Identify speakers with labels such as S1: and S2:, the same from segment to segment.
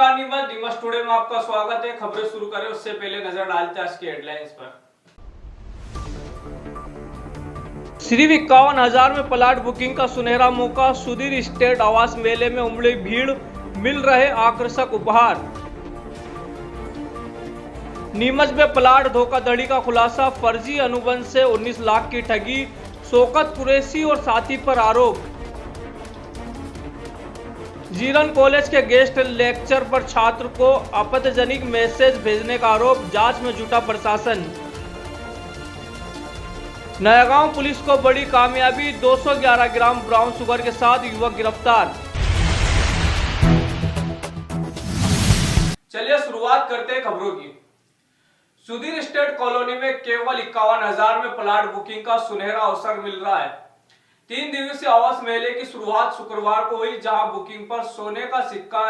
S1: नमस्कार नीमच टुडे में आपका स्वागत है। खबरें शुरू करें उससे पहले नजर डालते हैं आज की हेडलाइंस पर। सिर्फ 51,000 में प्लाट बुकिंग का सुनहरा मौका, सुधीर स्टेट आवास मेले में उमड़ी भीड़, मिल रहे आकर्षक उपहार। नीमच में प्लाट धोखाधड़ी का खुलासा, फर्जी अनुबंध से 19 लाख की ठगी, शौकत कुरैशी और साथी पर आरोप। जीरन कॉलेज के गेस्ट लेक्चर पर छात्र को आपत्तिजनक मैसेज भेजने का आरोप, जांच में जुटा प्रशासन। नयागांव पुलिस को बड़ी कामयाबी, 211 ग्राम ब्राउन शुगर के साथ युवक गिरफ्तार। चलिए शुरुआत करते हैं खबरों की। सुधीर स्टेट कॉलोनी में केवल 51,000 में प्लाट बुकिंग का सुनहरा अवसर मिल रहा है। 3 दिवसीय आवास मेले की शुरुआत शुक्रवार को हुई, जहां बुकिंग पर सोने का सिक्का,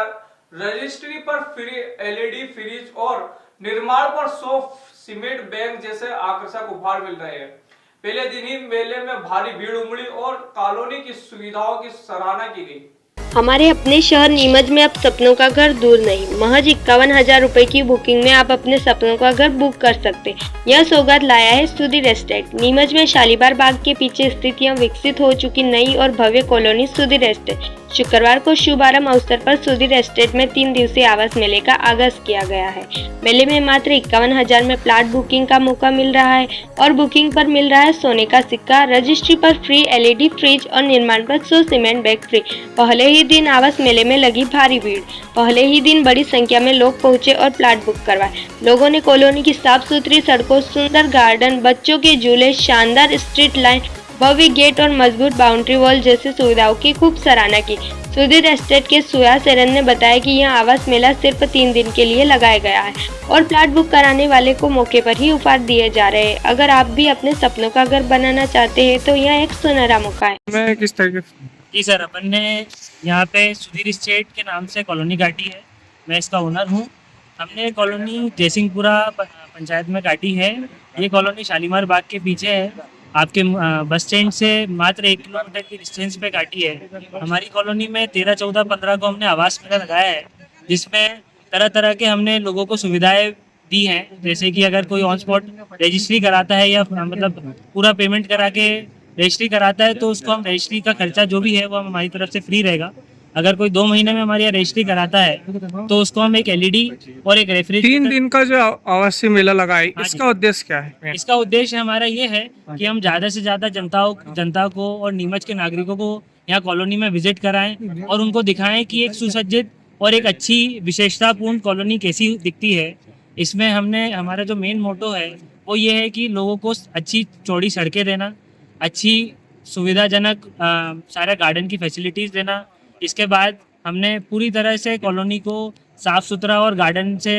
S1: रजिस्ट्री पर फ्री एलईडी फ्रिज और निर्माण पर 100 सीमेंट बैग जैसे आकर्षक उपहार मिल रहे हैं। पहले दिन ही मेले में भारी भीड़ उमड़ी और कॉलोनी की सुविधाओं की सराहना की गई।
S2: हमारे अपने शहर नीमच में अब सपनों का घर दूर नहीं। महज 51,000 रुपए की बुकिंग में आप अपने सपनों का घर बुक कर सकते। यह सौगात लाया है सुधीर एस्टेट। नीमच में शालीमार बाग के पीछे स्थित यह विकसित हो चुकी नई और भव्य कॉलोनी सुधीर एस्टेट। शुक्रवार को शुभारंभ अवसर पर सुधीर एस्टेट में 3 दिवसीय आवास मेले का आगाज किया गया है। मेले में मात्र 51,000 में प्लाट बुकिंग का मौका मिल रहा है और बुकिंग पर मिल रहा है सोने का सिक्का, रजिस्ट्री पर फ्री एलईडी फ्रिज और निर्माण पर 100 सीमेंट बैग फ्री। पहले ही दिन आवास मेले में लगी भारी भीड़। पहले ही दिन बड़ी संख्या में लोग पहुंचे और प्लाट बुक करवाए। लोगों ने कॉलोनी की साफ सुथरी सड़कों, सुंदर गार्डन, बच्चों के झूले, शानदार स्ट्रीट लाइट, भव्य गेट और मजबूत बाउंड्री वॉल जैसी सुविधाओं की खूब सराहना की। सुधीर एस्टेट के सुया सेरन ने बताया कि यह आवास मेला सिर्फ 3 दिन के लिए लगाया गया है और प्लाट बुक कराने वाले को मौके पर ही उपहार दिए जा रहे हैं। अगर आप भी अपने सपनों का घर बनाना चाहते हैं तो यह एक सुनहरा मौका है।
S3: मैं किस तरीके
S4: जी सर, अपन ने यहाँ पे सुधीर स्टेट के नाम से कॉलोनी काटी है। मैं इसका ओनर हूँ। हमने कॉलोनी जयसिंहपुरा पंचायत में काटी है। ये कॉलोनी शालीमार बाग के पीछे है। आपके बस स्टैंड से मात्र 1 किलोमीटर की डिस्टेंस पे काटी है। हमारी कॉलोनी में 13, 14, 15 को हमने आवास मेला लगाया है, जिसमें तरह तरह के हमने लोगों को सुविधाएं दी हैं। जैसे कि अगर कोई ऑन स्पॉट रजिस्ट्री कराता है या मतलब पूरा पेमेंट करा के रजिस्ट्री कराता है तो उसको हम रजिस्ट्री का खर्चा जो भी है वो हमारी तरफ से फ्री रहेगा। अगर कोई 2 महीने में हमारी यहाँ रजिस्ट्री कराता है तो उसको हम एक एलईडी और एक रेफ्रिजरेटर।
S3: 3 दिन का जो आवासीय मेला लगा है, इसका उद्देश्य क्या है?
S4: इसका उद्देश्य हमारा ये है कि हम ज़्यादा से ज़्यादा जनता को और नीमच के नागरिकों को यहाँ कॉलोनी में विजिट कराएं और उनको दिखाएं कि एक सुसज्जित और एक अच्छी विशेषतापूर्ण कॉलोनी कैसी दिखती है। इसमें हमने हमारा जो मेन मोटो है वो ये है कि लोगों को अच्छी चौड़ी सड़कें देना, अच्छी सुविधाजनक सारा गार्डन की फैसिलिटीज़ देना। इसके बाद हमने पूरी तरह से कॉलोनी को साफ़ सुथरा और गार्डन से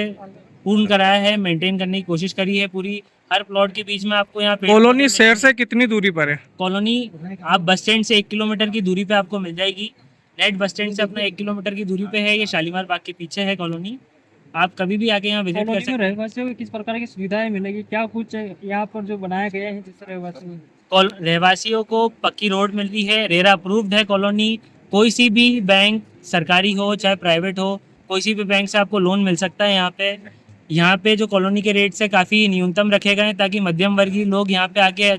S4: पूर्ण कराया है, मेंटेन करने की कोशिश करी है पूरी। हर प्लॉट के बीच में आपको यहाँ पे
S3: कॉलोनी शहर से कितनी दूरी पर है?
S4: कॉलोनी आप बस स्टैंड से 1 किलोमीटर की दूरी पे आपको मिल जाएगी। नेट बस स्टैंड से अपना 1 किलोमीटर की दूरी पे है। ये शालीमार बाग के पीछे है कॉलोनी। आप कभी भी आके यहाँ विजिट कर सकते हैं।
S5: रहवासियों को किस प्रकार की सुविधाएं मिलेगी, क्या कुछ यहाँ पर जो बनाया गया है जिससे
S4: रहवासियों को पक्की रोड मिल रही है, रेरा अप्रूव्ड है कॉलोनी। कोई सी भी बैंक, सरकारी हो चाहे प्राइवेट हो, कोई सी भी बैंक से आपको लोन मिल सकता है। यहाँ पे जो कॉलोनी के रेट से काफ़ी न्यूनतम रखे गए हैं ताकि मध्यम वर्गीय लोग यहाँ पे आके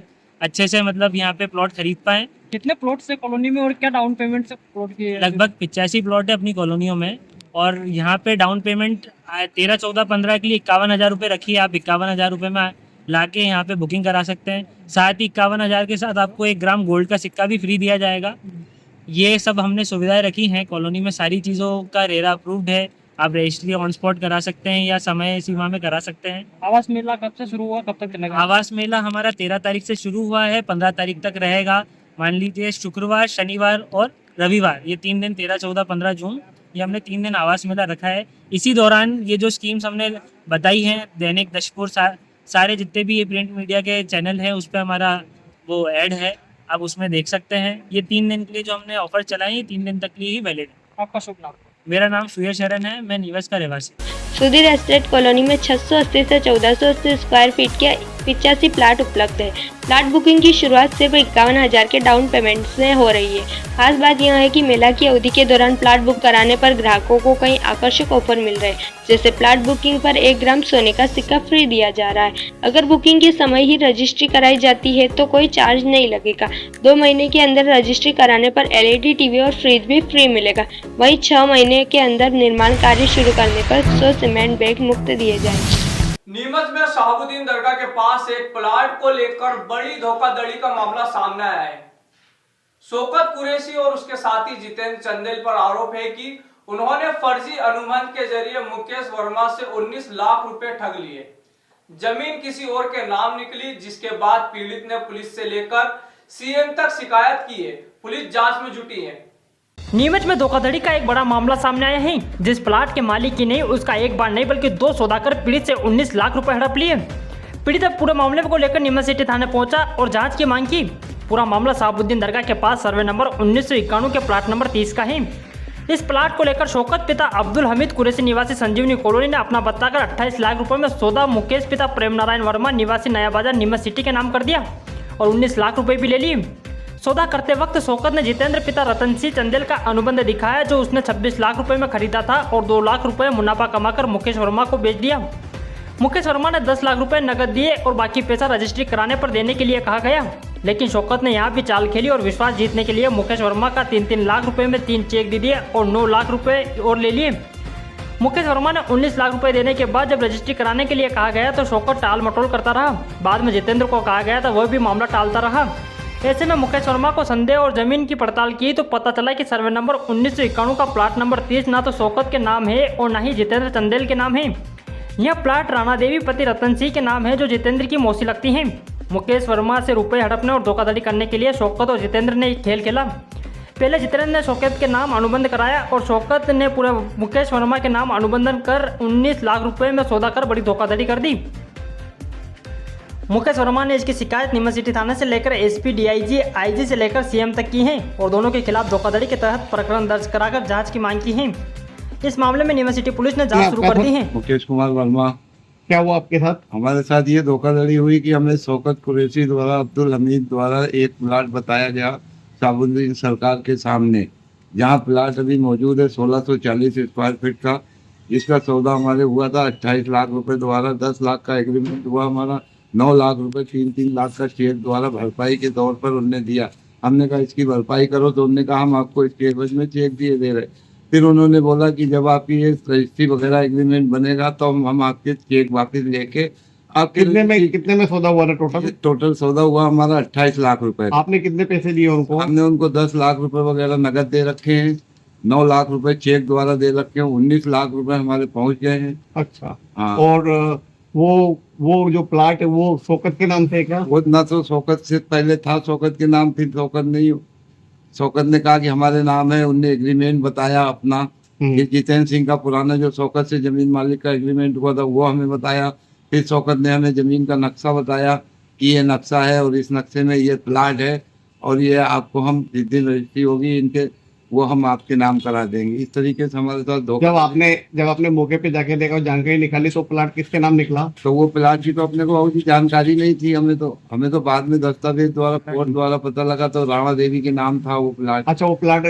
S4: अच्छे से मतलब यहाँ पे प्लॉट खरीद पाएँ।
S5: कितने प्लॉट्स है कॉलोनी में और क्या डाउन पेमेंट से प्लॉट की?
S4: लगभग 85 प्लॉट है अपनी कॉलोनियों में और यहाँ पे डाउन पेमेंट 13, 14, 15 के लिए 51,000 रुपये रखी है। आप 51,000 रुपये में ला के यहाँ पे बुकिंग करा सकते हैं। साथ ही 51,000 के साथ आपको 1 ग्राम गोल्ड का सिक्का भी फ्री दिया जाएगा। ये सब हमने सुविधाएं रखी हैं कॉलोनी में। सारी चीज़ों का रेरा अप्रूव्ड है। आप रजिस्ट्री ऑन स्पॉट करा सकते हैं या समय सीमा में करा सकते हैं।
S5: आवास मेला कब से शुरू हुआ, कब तक चलेगा?
S4: आवास मेला हमारा 13 तारीख से शुरू हुआ है, 15 तारीख तक रहेगा। मान लीजिए शुक्रवार, शनिवार और रविवार, ये 3 दिन 13, 14, 15 जून, ये हमने 3 दिन आवास मेला रखा है। इसी दौरान ये जो स्कीम्स हमने बताई हैं, दैनिक दशपुर सारे जितने भी ये प्रिंट मीडिया के चैनल हैं उस पर हमारा वो ऐड है, आप उसमें देख सकते हैं। ये 3 दिन के लिए जो हमने ऑफर चलाई है 3 दिन तक के लिए ही वैलिड है।
S5: आपका शुभ नाम?
S4: मेरा नाम सुया शरण है, मैं नीमच का रहवासी।
S2: सुधीर एस्टेट कॉलोनी में 680 से 1480 स्क्वायर फीट के 85 प्लाट उपलब्ध है। प्लाट बुकिंग की शुरुआत सिर्फ 51,000 के डाउन पेमेंट से हो रही है। खास बात यह है कि मेला की अवधि के दौरान प्लाट बुक कराने पर ग्राहकों को कई आकर्षक ऑफर मिल रहे हैं, जैसे प्लाट बुकिंग पर 1 ग्राम सोने का सिक्का फ्री दिया जा रहा है। अगर बुकिंग के समय ही रजिस्ट्री कराई जाती है तो कोई चार्ज नहीं लगेगा। 2 महीने के अंदर रजिस्ट्री कराने पर LED टीवी और फ्रिज भी फ्री मिलेगा। वहीं 6 महीने के अंदर निर्माण कार्य शुरू करने पर 100 सीमेंट बैग मुफ्त दिए जाएंगे।
S1: नीमच में शहाबुद्दीन दरगाह के पास एक प्लाट को लेकर बड़ी धोखाधड़ी का मामला सामने आया है। शौकत कुरैशी और उसके साथी जितेंद्र चंदेल पर आरोप है कि उन्होंने फर्जी अनुबंध के जरिए मुकेश वर्मा से 19 लाख रुपए ठग लिए। जमीन किसी और के नाम निकली, जिसके बाद पीड़ित ने पुलिस से लेकर CM तक शिकायत की है। पुलिस जांच में जुटी है।
S6: नीमच में धोखाधड़ी का एक बड़ा मामला सामने आया है। जिस प्लाट के मालिक की नहीं, उसका एक बार नहीं बल्कि 2 सौदागर पीड़ित से 19 लाख रुपए हड़प लिए। पीड़ित अब पूरे मामले को लेकर नीमच सिटी थाने पहुंचा और जांच की मांग की। पूरा मामला शहाबुद्दीन दरगाह के पास सर्वे नंबर 1991 के प्लाट नंबर 30 का है। इस प्लाट को लेकर शौकत पिता अब्दुल हमीद कुरैशी निवासी संजीवनी कॉलोनी ने अपना बताकर 28 लाख रुपए में सौदा मुकेश पिता प्रेम नारायण वर्मा निवासी नया बाजार नीमच सिटी के नाम कर दिया और 19 लाख रुपए भी ले लिए। सौदा करते वक्त शौकत ने जितेंद्र पिता रतन सिंह चंदेल का अनुबंध दिखाया, जो उसने 26 लाख रुपए में खरीदा था और 2 लाख रुपए मुनाफा कमाकर मुकेश वर्मा को बेच दिया। मुकेश वर्मा ने 10 लाख रुपए नकद दिए और बाकी पैसा रजिस्ट्री कराने पर देने के लिए कहा गया, लेकिन शौकत ने यहाँ भी चाल खेली और विश्वास जीतने के लिए मुकेश वर्मा का 3-3 लाख रुपए में 3 चेक दे दिए और 9 लाख रुपए और ले लिए। मुकेश वर्मा ने 19 लाख रुपए देने के बाद जब रजिस्ट्री कराने के लिए कहा गया तो शौकत टाल मटोल करता रहा। बाद में जितेंद्र को कहा गया था, वह भी मामला टालता रहा। ऐसे में मुकेश वर्मा को संदेह और जमीन की पड़ताल की तो पता चला कि सर्वे नंबर 1991 का प्लाट नंबर 30 ना तो शौकत के नाम है और ना ही जितेंद्र चंदेल के नाम है। यह प्लाट राणा देवी पति रतन सिंह के नाम है, जो जितेंद्र की मौसी लगती हैं। मुकेश वर्मा से रुपए हड़पने और धोखाधड़ी करने के लिए शौकत और जितेंद्र ने खेल खेला। पहले जितेंद्र ने शौकत के नाम अनुबंध कराया और शौकत ने पूरे मुकेश वर्मा के नाम अनुबंधन कर 19 लाख रुपए में सौदा कर बड़ी धोखाधड़ी कर दी। मुकेश वर्मा ने इसकी शिकायत नीमच सिटी थाने से लेकर SP, DIG, IG से लेकर CM तक की है और दोनों के खिलाफ धोखाधड़ी के तहत प्रकरण दर्ज कराकर जांच की मांग की है। इस मामले में नीमच सिटी पुलिस ने जांच शुरू कर दी है।
S7: मुकेश कुमार वर्मा।
S8: क्या हुआ आपके साथ?
S7: हमारे साथ ये धोखाधड़ी हुई कि हमें शौकत कुरैशी द्वारा अब्दुल हमीद द्वारा एक प्लाट बताया गया शहाबुद्दीन सरकार के सामने, जहाँ प्लाट अभी मौजूद है 1640 स्क्वायर फीट का, जिसका सौदा हमारे हुआ था 28 लाख रुपए द्वारा। 10 लाख का एग्रीमेंट हुआ हमारा, 9 लाख रुपए 3-3 लाख का चेक द्वारा भरपाई के तौर पर उन्होंने दिया। हमने कहा इसकी भरपाई करो, तो उन्होंने कहा हम आपको इसके एवज में चेक दिए दे रहे। फिर उन्होंने बोला कि जब आपकी ये रजिस्ट्री वगैरह एग्रीमेंट बनेगा तो हम आपके चेक वापस लेके आपके
S8: कितने में सौदा हुआ था?
S7: टोटल सौदा हुआ हमारा 28 लाख रुपए।
S8: आपने कितने पैसे दिए उनको?
S7: हमने उनको 10 लाख रुपए वगैरह नगद दे रखे हैं, 9 लाख रुपए चेक द्वारा दे रखे हैं, 19 लाख रुपए हमारे पहुंच गए हैं।
S8: अच्छा,
S7: हाँ।
S8: और वो जो प्लाट है वो शौकत के नाम से है क्या?
S7: वो ना तो शौकत से पहले था, शौकत के नाम, फिर शौकत नहीं। शौकत ने कहा कि हमारे नाम है, उनने एग्रीमेंट बताया अपना। ये जितेंद्र सिंह का पुराना जो शौकत से जमीन मालिक का एग्रीमेंट हुआ था वो हमें बताया। फिर शौकत ने हमें जमीन का नक्शा बताया कि ये नक्शा है और इस नक्शे में ये प्लाट है और ये आपको हम जिस दिन रजिस्ट्री होगी इनके वो हम आपके नाम करा देंगे। इस तरीके से हमारे साथ धोखा।
S8: जब आपने मौके पे जाके देखा और जानकारी निकाली तो प्लाट किसके नाम निकला?
S7: तो वो प्लाट की तो अपने को बहुत ही जानकारी नहीं थी। हमें तो बाद में दस्तावेज द्वारा कोर्ट द्वारा पता लगा तो राणा देवी के नाम था वो प्लाट।
S8: अच्छा, वो प्लाट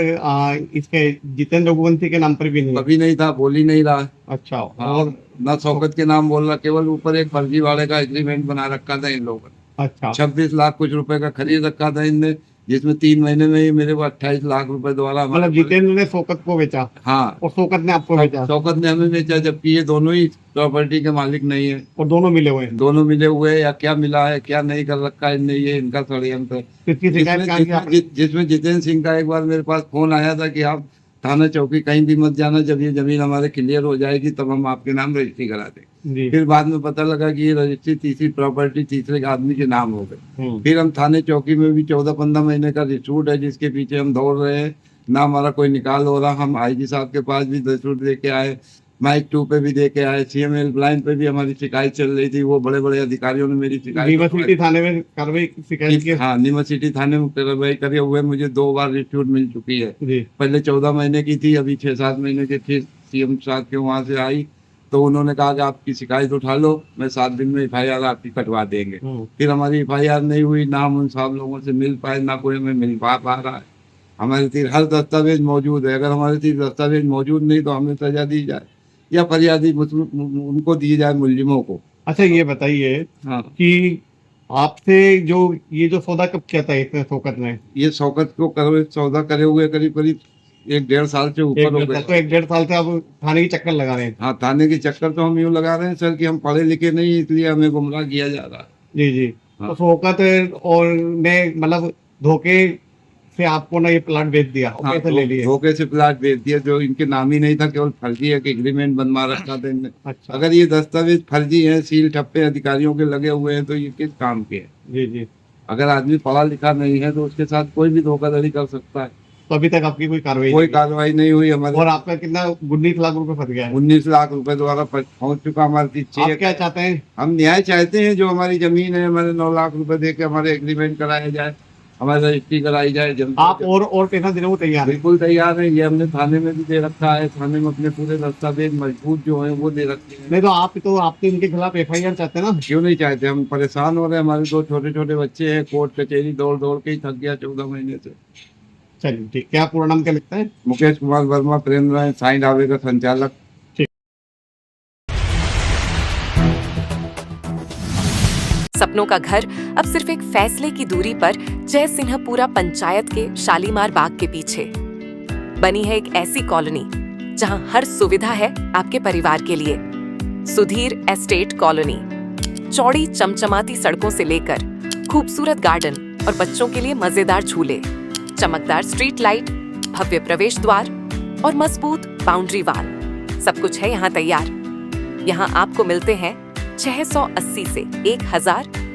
S8: इसके जितेंद्र रघुवंशी के नाम पर भी नहीं?
S7: कभी नहीं था, बोल ही नहीं रहा।
S8: अच्छा,
S7: और न शौकत के नाम बोल रहा, केवल ऊपर एक फर्जी वाले का एग्रीमेंट बना रखा था इन लोगों ने।
S8: अच्छा,
S7: 26 लाख कुछ रुपए का खरीद रखा था इनने, जिसमें 3 महीने में ही मेरे को 28 लाख रुपए द्वारा।
S8: मतलब जितेंद्र ने शौकत को बेचा?
S7: हाँ,
S8: और शौकत ने आपको बेचा?
S7: शौकत ने हमें बेचा, जबकि ये दोनों ही प्रॉपर्टी के मालिक नहीं है।
S8: और दोनों मिले हुए हैं?
S7: दोनों मिले हुए हैं, या क्या मिला है क्या नहीं कर रखा है इनने, ये इनका षड्यंत्र है। जिसमें जितेंद्र सिंह का एक बार मेरे पास फोन आया था कि आप थाना चौकी कहीं भी मत जाना, जब ये जमीन हमारे क्लियर हो जाएगी तब हम आपके नाम रजिस्ट्री करा देंगे। फिर बाद में पता लगा कि ये रजिस्ट्री तीसरी प्रॉपर्टी तीसरे आदमी के नाम हो गई। फिर हम थाने चौकी में भी 14-15 महीने का रिसूट है जिसके पीछे हम दौड़ रहे हैं, ना हमारा कोई निकाल हो रहा। हम IG साहब के पास भी रिसूट दे के आए, माइक 2 पे भी दे के आए, CM हेल्पलाइन पे भी हमारी शिकायत चल रही थी। वो बड़े बड़े अधिकारियों ने मेरी शिकायत
S8: नीमच सिटी थाने में शिकायत की?
S7: हाँ, नीमच सिटी थाने में कार्रवाई करे हुए मुझे 2 बार रिसूट मिल चुकी है। पहले 14 महीने की थी, अभी 6-7 महीने की थी। CM साहब के वहाँ से आई तो उन्होंने कहा कि आपकी शिकायत उठा लो, मैं 7 दिन में FIR आपकी कटवा देंगे। फिर हमारी FIR नहीं हुई, ना हम उन सब लोगों से मिल पाए, ना कोई हमें मिल पा रहा है। हमारे तीर हर दस्तावेज मौजूद है, अगर हमारे तीर दस्तावेज मौजूद नहीं तो हमें सजा दी जाए या फरियादी उनको दी जाए, मुलजिमों को।
S8: अच्छा ये बताइए
S7: हाँ,
S8: कि आपसे ये जो सौदा कब किया था इतने शौकत ने?
S7: ये शौकत को सौदा करे हुए करीब 1-1.5 साल से ऊपर हो गए।
S8: तो 1-1.5 साल से आप थाने की चक्कर लगा रहे हैं?
S7: हाँ, थाने के चक्कर तो हम यूँ लगा रहे हैं सर कि हम पढ़े लिखे नहीं, इसलिए हमें गुमराह किया जा रहा है।
S8: जी जी।
S7: हाँ।
S8: तो शौकत और ने मतलब धोखे से आपको ना ये प्लाट बेच दिया और
S7: हाँ,
S8: पैसे ले लिए?
S7: धोखे से प्लाट बेच दिया, जो इनके नाम ही नहीं था, केवल फर्जी है कि एग्रीमेंट बनवा रखा था इनने।
S8: अच्छा।
S7: अगर ये दस्तावेज फर्जी हैं, सील ठप्पे अधिकारियों के लगे हुए हैं, तो ये किस काम के हैं?
S8: जी जी।
S7: अगर आदमी पढ़ा लिखा नहीं है तो उसके साथ कोई भी धोखाधड़ी कर सकता है।
S8: तो अभी तक आपकी कोई कार्रवाई
S7: कोई
S8: नहीं
S7: कार्रवाई नहीं हुई हमारे।
S8: और आपका कितना 19 लाख रुपए फंस गया है?
S7: 19 लाख रुपए द्वारा पहुंच चुका हमारी
S8: आप
S7: चेक।
S8: क्या चाहते हैं?
S7: हम न्याय चाहते हैं, जो हमारी जमीन है हमारे 9 लाख रुपए दे के हमारे एग्रीमेंट कराया जाए, हमारी रजिस्ट्री कराई जाए।
S8: आप और पैसा देने को तैयार है?
S7: बिल्कुल तैयार है, ये हमने थाने में भी दे रखा है, थाने में अपने पूरे दस्तावेज मजबूत जो है वो दे रखे हैं।
S8: नहीं तो आप तो इनके खिलाफ FIR चाहते हैं ना?
S7: क्यों नहीं चाहते, हम परेशान हो रहे हैं, हमारे 2 छोटे छोटे बच्चे हैं, कोर्ट कचहरी दौड़ दौड़ के ही थक गया 14 महीने से।
S8: चलिए ठीक। क्या पूरा नाम क्या लिखता है?
S7: मुकेश कुमार वर्मा, प्रेम राय, साईं ढाबे का संचालक।
S9: सपनों का घर अब सिर्फ एक फैसले की दूरी पर जय सिंहपुरा पंचायत के शालीमार बाग के पीछे बनी है एक ऐसी कॉलोनी जहां हर सुविधा है आपके परिवार के लिए। सुधीर एस्टेट कॉलोनी चौड़ी चमचमाती सड़कों से लेकर खूबसूरत गार्डन और बच्चों के लिए मजेदार झूले, चमकदार स्ट्रीट लाइट, भव्य प्रवेश द्वार और मजबूत बाउंड्री वाल, सब कुछ है यहाँ तैयार। यहाँ आपको मिलते हैं 680 से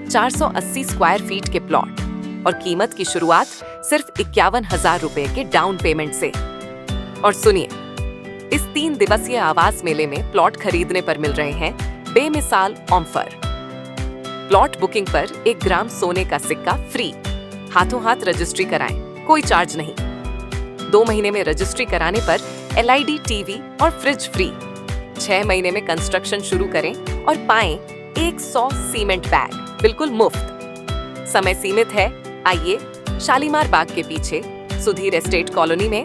S9: 1480 स्क्वायर फीट के प्लॉट और कीमत की शुरुआत सिर्फ 51,000 रुपए के डाउन पेमेंट से। और सुनिए, इस 3 दिवसीय आवास मेले में प्लॉट खरीदने पर मिल रहे हैं बेमिसाल ऑफर। प्लॉट बुकिंग पर 1 ग्राम सोने का सिक्का फ्री, हाथों हाथ रजिस्ट्री कराएं, कोई चार्ज नहीं। 2 महीने में रजिस्ट्री कराने पर LED टीवी और फ्रिज फ्री। 6 महीने में कंस्ट्रक्शन शुरू करें और पाएं 100 सीमेंट बैग बिल्कुल मुफ्त। समय सीमित है, आइए शालीमार बाग के पीछे सुधीर एस्टेट कॉलोनी में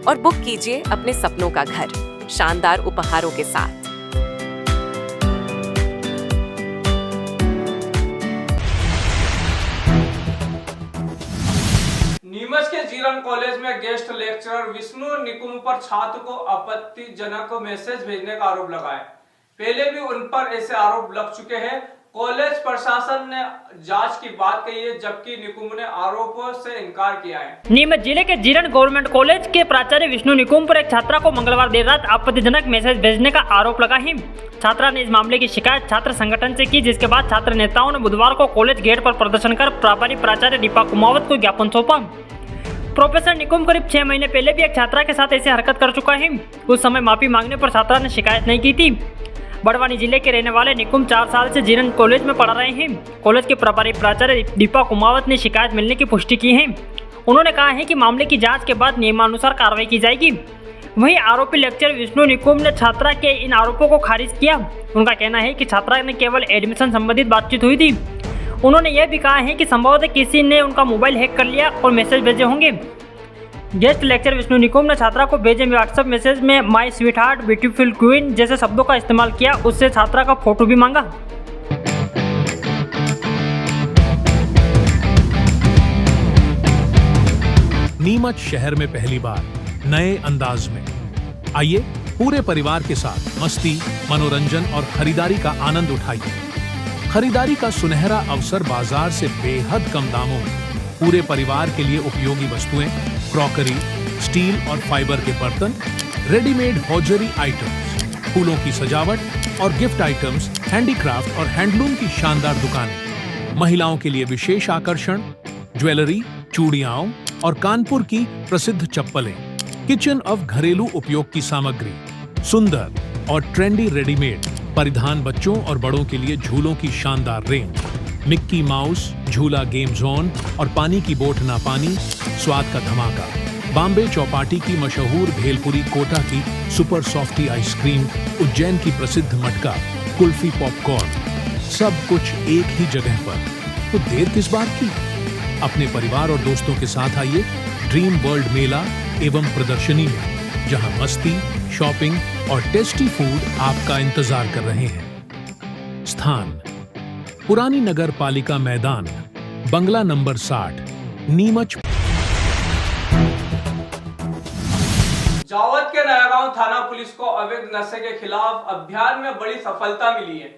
S9: और बुक कीजिए अपने सपनों का घर शानदार उपहारों के साथ।
S1: नीमच के जीरन कॉलेज में गेस्ट लेक्चरर विष्णु निकुम पर छात्र को आपत्तिजनक मैसेज भेजने का आरोप लगा है। पहले भी उन पर ऐसे आरोप लग चुके हैं। कॉलेज प्रशासन ने जांच की बात कही है, जबकि निकुम ने आरोपों से इनकार किया है।
S6: नीमच जिले के जीरन गवर्नमेंट कॉलेज के प्राचार्य विष्णु निकुम पर एक छात्रा को मंगलवार देर रात आपत्तिजनक मैसेज भेजने का आरोप लगा है। छात्रा ने इस मामले की शिकायत छात्र संगठन से की, जिसके बाद छात्र नेताओं ने बुधवार को कॉलेज गेट पर प्रदर्शन कर प्रभारी प्राचार्य दीपा कुमावत को ज्ञापन सौंपा। प्रोफेसर निकुम करीब 6 महीने पहले भी एक छात्रा के साथ ऐसी हरकत कर चुका है। उस समय माफी मांगने पर छात्रा ने शिकायत नहीं की थी। बड़वानी जिले के रहने वाले निकुम 4 साल से जीरन कॉलेज में पढ़ा रहे हैं। कॉलेज के प्रभारी प्राचार्य दीपा कुमावत ने शिकायत मिलने की पुष्टि की है। उन्होंने कहा है कि मामले की जांच के बाद नियमानुसार कार्रवाई की जाएगी। वहीं आरोपी लेक्चरर विष्णु निकुम ने छात्रा के इन आरोपों को खारिज किया। उनका कहना है कि छात्रा ने केवल एडमिशन संबंधित बातचीत हुई थी। उन्होंने यह भी कहा है कि संभवतः किसी ने उनका मोबाइल हैक कर लिया और मैसेज भेजे होंगे। गेस्ट लेक्चर विष्णु निकुम ने छात्रा को भेजे व्हाट्सएप मैसेज में my sweet heart, beautiful queen जैसे शब्दों का इस्तेमाल किया। उससे छात्रा का फोटो भी मांगा।
S10: नीमच शहर में पहली बार नए अंदाज में आइए पूरे परिवार के साथ मस्ती, मनोरंजन और खरीदारी का आनंद उठाइए। खरीदारी का सुनहरा अवसर बाजार से बेहद कम दामों में पूरे परिवार के लिए उपयोगी वस्तुएं, क्रॉकरी, स्टील और फाइबर के बर्तन, रेडीमेड हौजरी आइटम्स, फूलों की सजावट और गिफ्ट आइटम्स, हैंडीक्राफ्ट और हैंडलूम की शानदार दुकानें, महिलाओं के लिए विशेष आकर्षण, ज्वेलरी, चूड़ियां और कानपुर की प्रसिद्ध चप्पलें, किचन ऑफ घरेलू उपयोग की सामग्री, सुंदर और ट्रेंडी रेडीमेड परिधान, बच्चों और बड़ों के लिए झूलों की शानदार रेंज, मिक्की माउस, झूला गेम जोन और पानी की बोट ना पानी, स्वाद का धमाका। बॉम्बे चौपाटी की मशहूर भेलपुरी, कोटा की सुपर सॉफ्टी आइसक्रीम, उज्जैन की प्रसिद्ध मटका, कुल्फी, पॉपकॉर्न, सब कुछ एक ही जगह पर। तो देर किस बात की? अपने परिवार और दोस्तों के साथ आइए ड्रीम वर्ल्ड मेला एवं प्रदर्शनी में, जहां मस्ती, शॉपिंग और टेस्टी फूड आपका इंतजार कर रहे हैं। स्थान: पुरानी नगर पालिका मैदान, बंगला नंबर 60, नीमच।
S1: जावद के नयागांव थाना पुलिस को अवैध नशे के खिलाफ अभियान में बड़ी सफलता मिली है।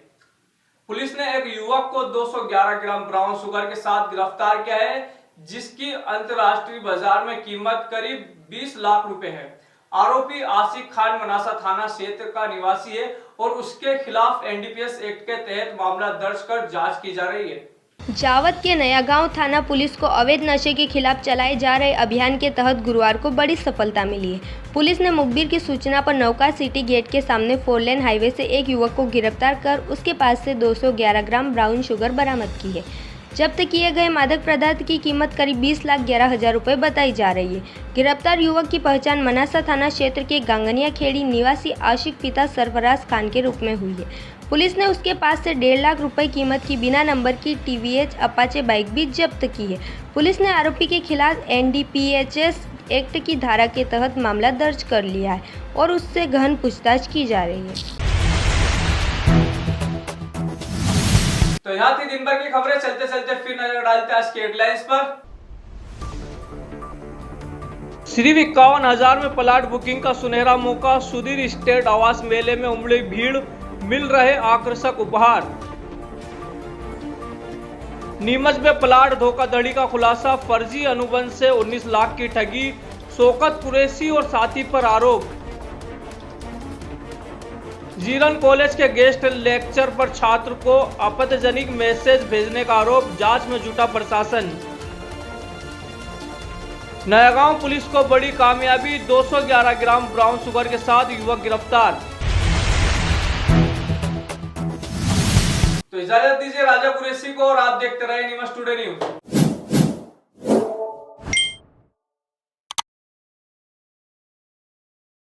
S1: पुलिस ने एक युवक को 211 ग्राम ब्राउन शुगर के साथ गिरफ्तार किया है, जिसकी अंतर्राष्ट्रीय बाजार में कीमत करीब 20 लाख रुपए है। आरोपी आशिक खान मनासा थाना क्षेत्र का निवासी है और उसके खिलाफ एनडीपीएस एक्ट के तहत मामला दर्ज कर जांच की जा रही है।
S2: जावद के नयागांव थाना पुलिस को अवैध नशे के खिलाफ चलाए जा रहे अभियान के तहत गुरुवार को बड़ी सफलता मिली है। पुलिस ने मुखबिर की सूचना पर नौका सिटी गेट के सामने 4 लेन हाईवे से एक युवक को गिरफ्तार कर उसके पास से 211 ग्राम ब्राउन शुगर बरामद की है। जब्त किए गए मादक पदार्थ की कीमत करीब 20,11,000 रुपये बताई जा रही है। गिरफ्तार युवक की पहचान मनासा थाना क्षेत्र के गांगनिया खेड़ी निवासी आशिक पिता सरफराज खान के रूप में हुई है। पुलिस ने उसके पास से 1.5 लाख रुपए कीमत की बिना नंबर की टीवीएच अपाचे बाइक भी जब्त की है। पुलिस ने आरोपी के खिलाफ एनडीपीएस एक्ट की धारा के तहत मामला दर्ज कर लिया है और उससे गहन पूछताछ की जा रही है।
S1: तो यहाँ थी दिन भर की खबरें। चलते चलते फिर नजर डालते आज के हेडलाइंस पर। सिर्फ 51,000 में प्लाट बुकिंग का सुनहरा मौका, सुधीर स्टेट आवास मेले में उमड़ी भीड़, मिल रहे आकर्षक उपहार। नीमच में प्लाट धोखाधड़ी का खुलासा, फर्जी अनुबंध से 19 लाख की ठगी, शौकत कुरैशी और साथी पर आरोप। जीरन कॉलेज के गेस्ट लेक्चर पर छात्र को आपत्तिजनक मैसेज भेजने का आरोप, जांच में जुटा प्रशासन। नयागांव पुलिस को बड़ी कामयाबी, 211 ग्राम ब्राउन शुगर के साथ युवक गिरफ्तार। तो इजाजत दीजिए राजा कुरैशी को और आप देखते रहे नीमच टुडे न्यूज।